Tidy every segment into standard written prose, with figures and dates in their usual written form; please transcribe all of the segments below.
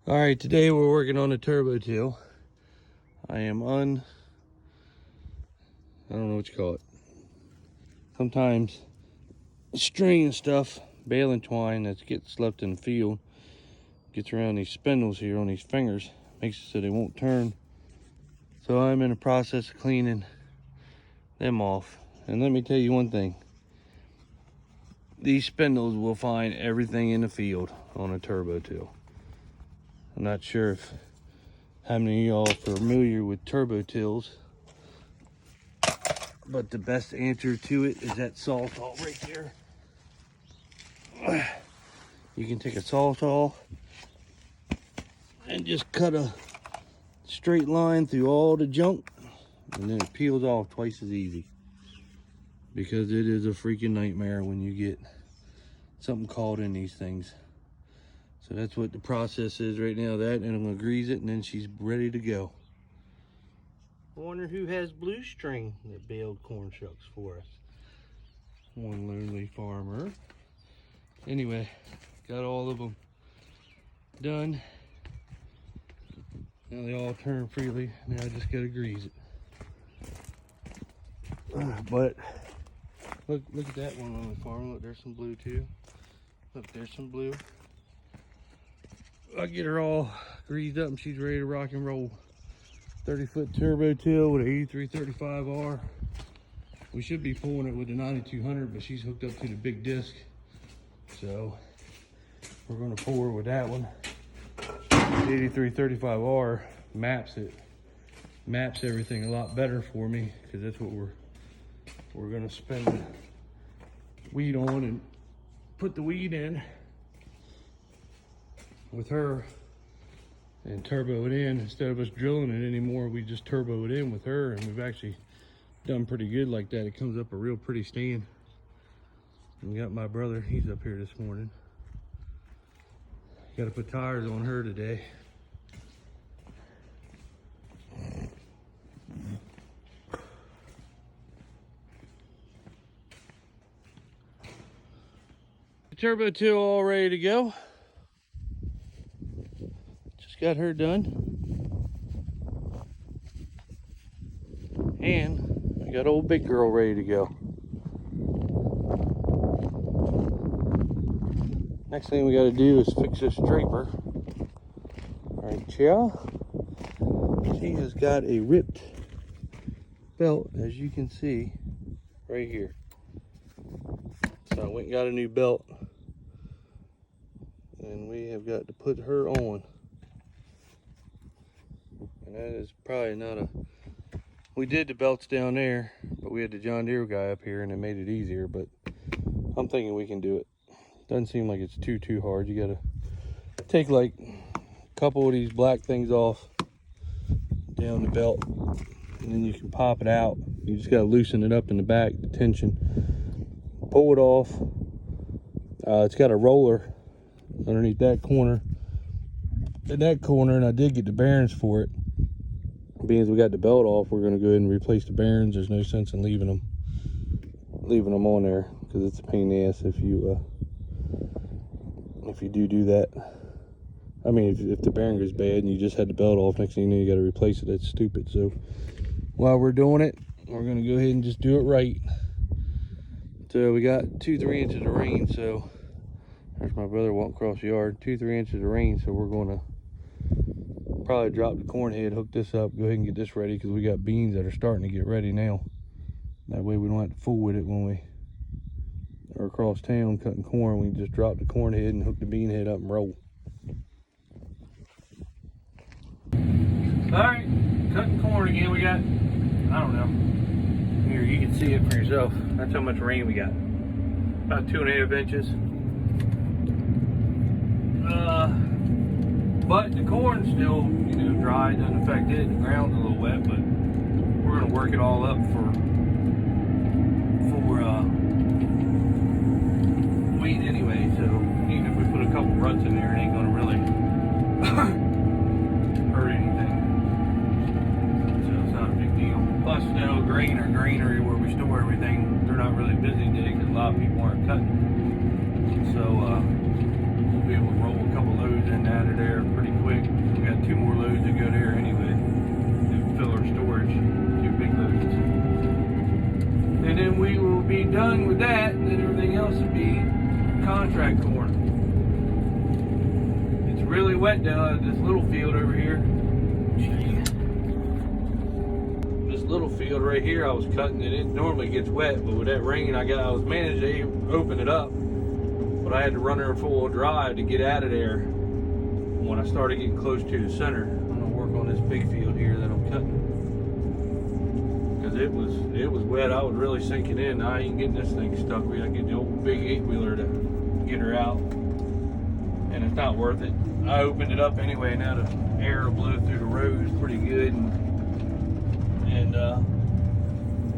All right, today we're working on a turbo till. I am I don't know what you call it. Sometimes string and stuff, baling twine that gets left in the field, gets around these spindles here on these fingers, makes it so they won't turn. So I'm in the process of cleaning them off. And let me tell you one thing. These spindles will find everything in the field on a turbo till. I'm not sure if how many of y'all are familiar with turbo tills, but the best answer to it is that saw saw right there. You can take a saw saw and just cut a straight line through all the junk, and then it peels off twice as easy, because it is a freaking nightmare when you get something caught in these things. So that's what the process is right now, that, and I'm gonna grease it, and then she's ready to go. I wonder who has blue string that baled corn shucks for us. One lonely farmer. Anyway, got all of them done. Now they all turn freely. Now I just gotta grease it. But look at that one on the farm. Look, there's some blue too. Look, there's some blue. I'll get her all greased up and she's ready to rock and roll. 30-foot turbo till with an 8335R. We should be pulling it with the 9200, but she's hooked up to the big disc. So we're gonna pull her with that one. The 8335R maps it. Maps everything a lot better for me, because that's what we're gonna spend the weed on and put the weed in with her and turbo it in. Instead of us drilling it anymore, we just turbo it in with her, and we've actually done pretty good like that. It comes up a real pretty stand. And we got my brother, he's up here this morning. Got to put tires on her today. The turbo till all ready to go. Got her done, and we got old big girl ready to go. Next thing we got to do is fix this draper. Right, chill. She has got a ripped belt, as you can see right here. So I went and got a new belt, and we have got to put her on. That is probably not a... We did the belts down there, but we had the John Deere guy up here and it made it easier, but I'm thinking we can do it. Doesn't seem like it's too hard. You gotta take like a couple of these black things off down the belt, and then you can pop it out. You just gotta loosen it up in the back, the tension. Pull it off. It's got a roller underneath that corner. In that corner, and I did get the bearings for it. Being as we got the belt off, we're going to go ahead and replace the bearings. There's no sense in leaving them on there, because it's a pain in the ass if you do that. I mean, if the bearing goes bad and you just had the belt off, next thing you know you got to replace it. That's stupid. So while we're doing it, we're going to go ahead and just do it right. So we got 2-3 inches of rain. So there's my brother walking across the yard. 2-3 inches of rain. So we're going to probably drop the corn head, hook this up, go ahead and get this ready, because we got beans that are starting to get ready now. That way we don't have to fool with it when we are across town cutting corn. We can just drop the corn head and hook the bean head up and roll. All right, cutting corn again. We got, I don't know, here you can see it for yourself. That's how much rain we got. About 2.5 inches. But the corn's still, dry. It doesn't affect it. The ground's a little wet, but we're gonna work it all up for wheat anyway. So even if we put a couple ruts in there, it ain't gonna really hurt anything. So it's not a big deal. Plus, grain or granary where we store everything, they're not really busy today because a lot of people aren't cutting. So we'll be able to roll a couple loads in out of there pretty quick. contract corn. It's really wet down at this little field over here. This little field right here, I was cutting it. It normally gets wet, but with that rain, I was managed to open it up. But I had to run her in full drive to get out of there when I started getting close to the center. I'm gonna work on this big field here that I'm cutting. Because it was wet. I was really sinking in. I ain't getting this thing stuck. We gotta get the old big 8-wheeler to get her out. And it's not worth it. I opened it up anyway. Now the air will blow through the rows pretty good. And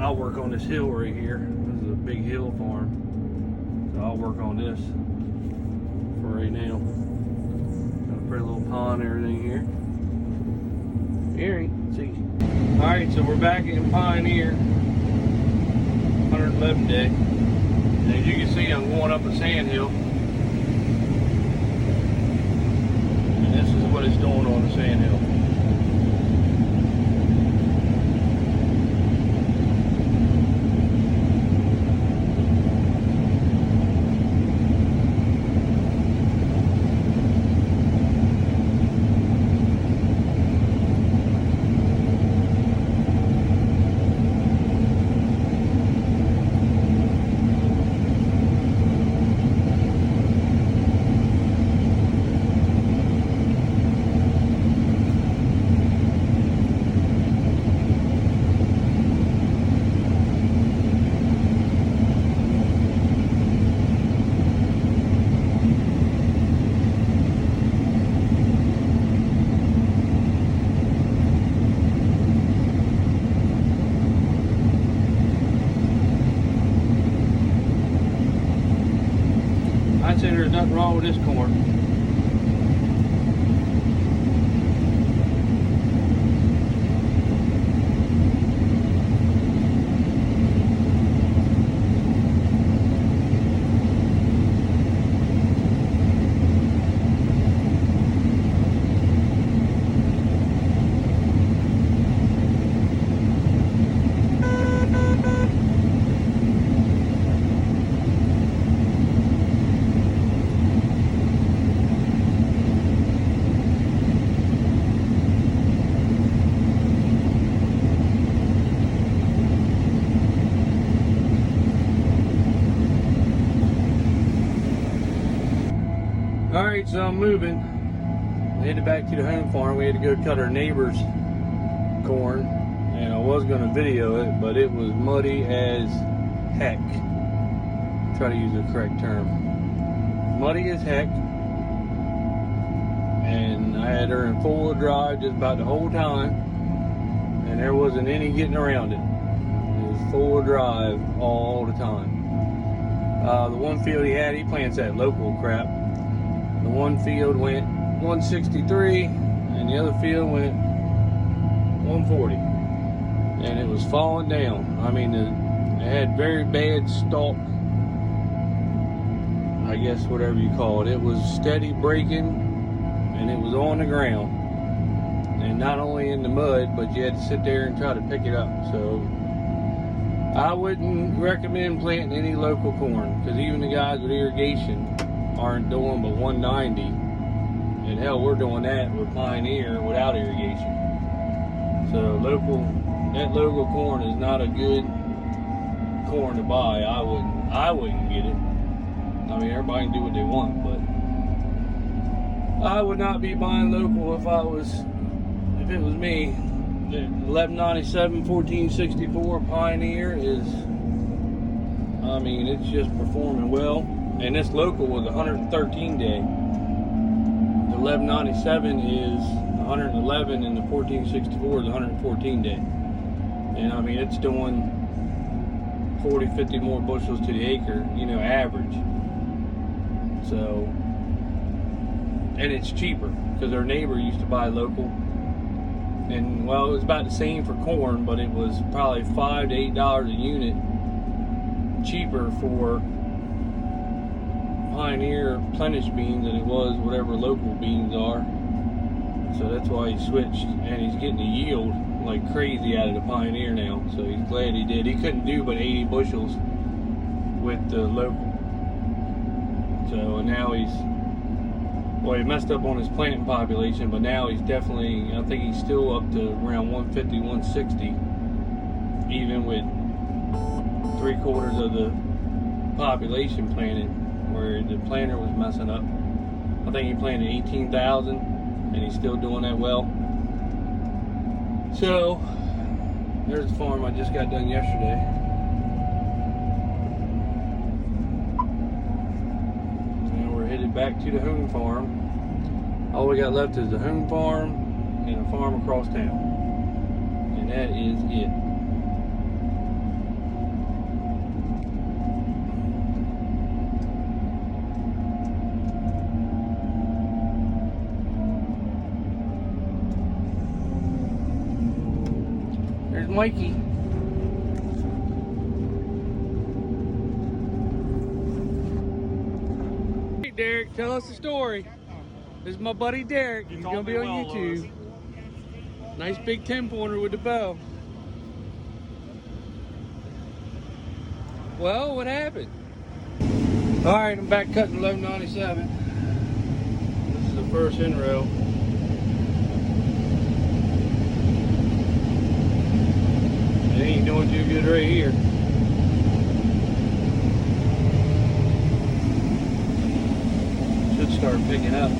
I'll work on this hill right here. This is a big hill farm. So I'll work on this for right now. Got a pretty little pond and everything here. Here, see. Alright, so we're back in Pioneer, 111 day. And as you can see, I'm going up a sand hill. And this is what it's doing on the sand hill. I'd say there's nothing wrong with this corn. Alright, so I'm moving. Headed back to the home farm. We had to go cut our neighbor's corn. And I was going to video it, but it was muddy as heck. Try to use the correct term. Muddy as heck. And I had her in full drive just about the whole time. And there wasn't any getting around it. It was full drive all the time. The one field he plants that local crap. The one field went 163 and the other field went 140, and it was falling down. I mean, it had very bad stalk, I guess, whatever you call it. It was steady breaking and it was on the ground, and not only in the mud, but you had to sit there and try to pick it up. So I wouldn't recommend planting any local corn, because even the guys with irrigation aren't doing but 190, and hell, we're doing that with Pioneer without irrigation. So that local corn is not a good corn to buy. I wouldn't get it. I mean, everybody can do what they want, but I would not be buying local if it was me. The 1197 1464 Pioneer is, I mean, it's just performing well. And this local was 113 day. The 1197 is 111, and the 1464 is 114 day. And I mean, it's doing 40, 50 more bushels to the acre, average. So, and it's cheaper, because our neighbor used to buy local. And well, it was about the same for corn, but it was probably $5 to $8 a unit cheaper for Pioneer Plenish beans than it was whatever local beans are. So that's why he switched, and he's getting a yield like crazy out of the Pioneer now. So he's glad he did. He couldn't do but 80 bushels with the local. So, and now he's, well, he messed up on his planting population, but now he's definitely, I think he's still up to around 150, 160, even with 3/4 of the population planted, where the planter was messing up. I think he planted 18,000, and he's still doing that well. So, there's the farm I just got done yesterday. Now we're headed back to the home farm. All we got left is the home farm and a farm across town. And that is it. There's Mikey. Hey Derek, tell us the story. This is my buddy Derek. He's gonna be on YouTube. Nice big 10-pointer with the bow. Well, what happened? All right, I'm back cutting 1197. This is the first in row. It ain't doing too good right here. Should start picking up.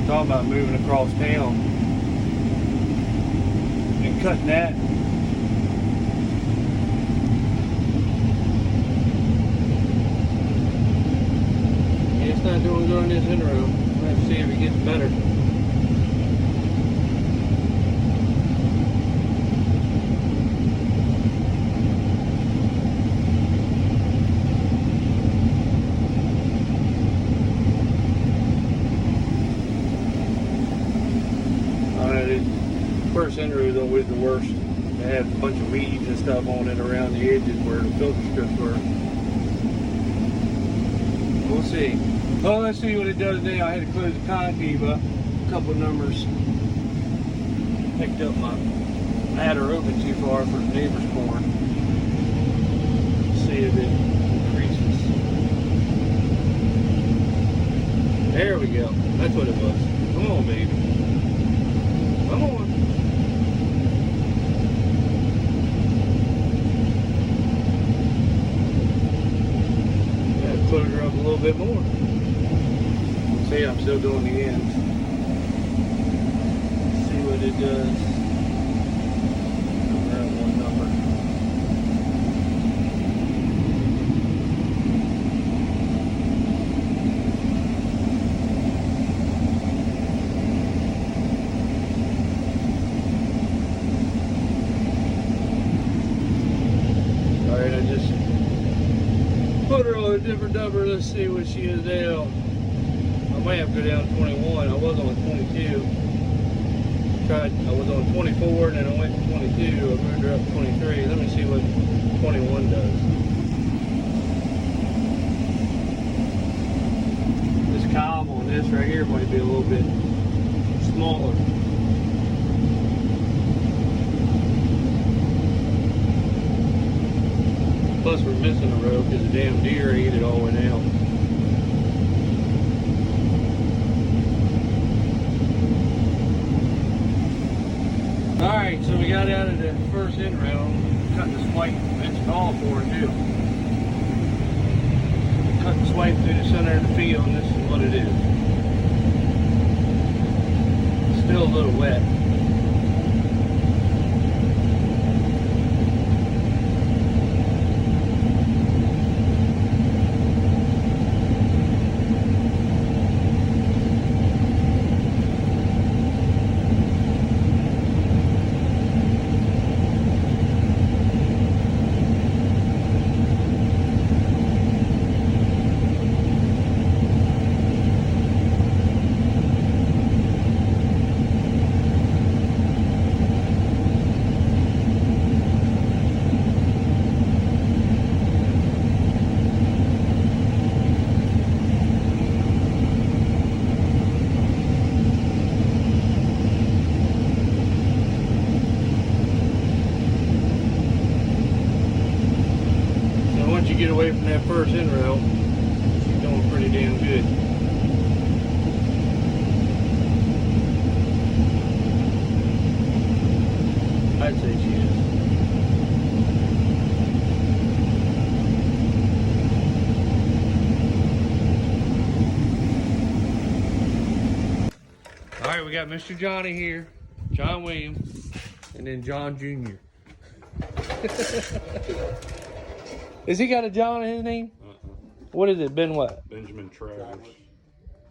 Talking about moving across town and cutting that. Yeah, it's not doing good on this in row. We'll have to see if it gets better. First in row is always the worst. They have a bunch of weeds and stuff on it around the edges where the filter strips were. We'll see. Well, let's see what it does today. I had to close the concave up. A couple of numbers. Picked up my adder open too far for the neighbor's corn. See if it increases. There we go. That's what it was. Come on, baby. Come on. Close her up a little bit more. See, I'm still doing the ends. See what it does. Around one number. All right, I just put her on a different number. Let's see what she is now. I might have to go down to 21. I was on 22. I was on 24 and then I went to 22. I moved her up to 23. Let me see what 21 does. This cob on this right here might be a little bit smaller. Plus we're missing a row because the damn deer ate it all the way down. Alright, so we got out of the first in row. Cut the swipe. It's called for it too. Cut the swipe through the center of the field, and this is what it is. Still a little wet. away from that first in route. She's doing pretty damn good. I'd say she is. All right, we got Mr. Johnny here, John Williams, and then John Jr. Has he got a John in his name? What is it? Ben what? Benjamin Travers.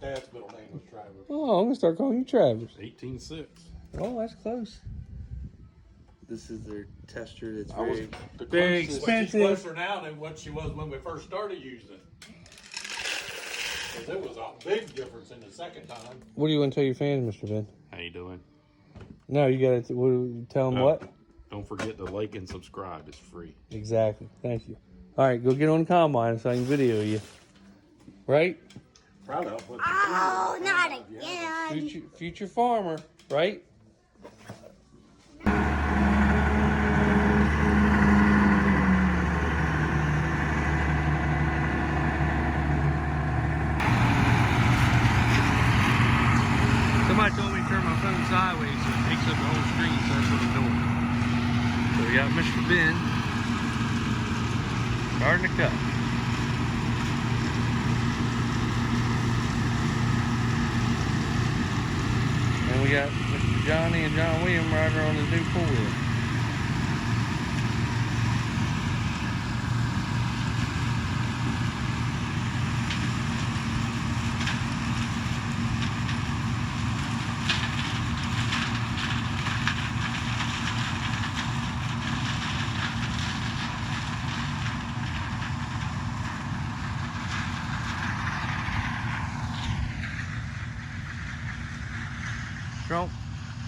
Dad's middle name was Travers. Oh, I'm gonna start calling you Travers. 18.6. Oh, that's close. This is their tester that's Very very expensive. She's closer now than what she was when we first started using it. 'Cause it was a big difference in the second time. What do you want to tell your fans, Mr. Ben? How you doing? No, you gotta tell them what? Don't forget to like and subscribe. It's free. Exactly. Thank you. All right, go get on the combine so I can video you. Right? Proud of what Oh, not again. Future farmer, right? Somebody told me to turn my phone sideways so it takes up the whole screen, so that's what I'm doing. So we got Mr. Ben starting to cut. And we got Mr. Johnny and John William riding on his new four-wheel.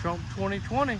Trump 2020.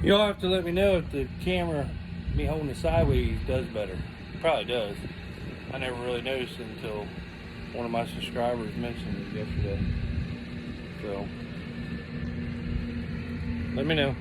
Y'all have to let me know if the camera, me holding it sideways, does better. It probably does. I never really noticed it until one of my subscribers mentioned it yesterday. So, let me know.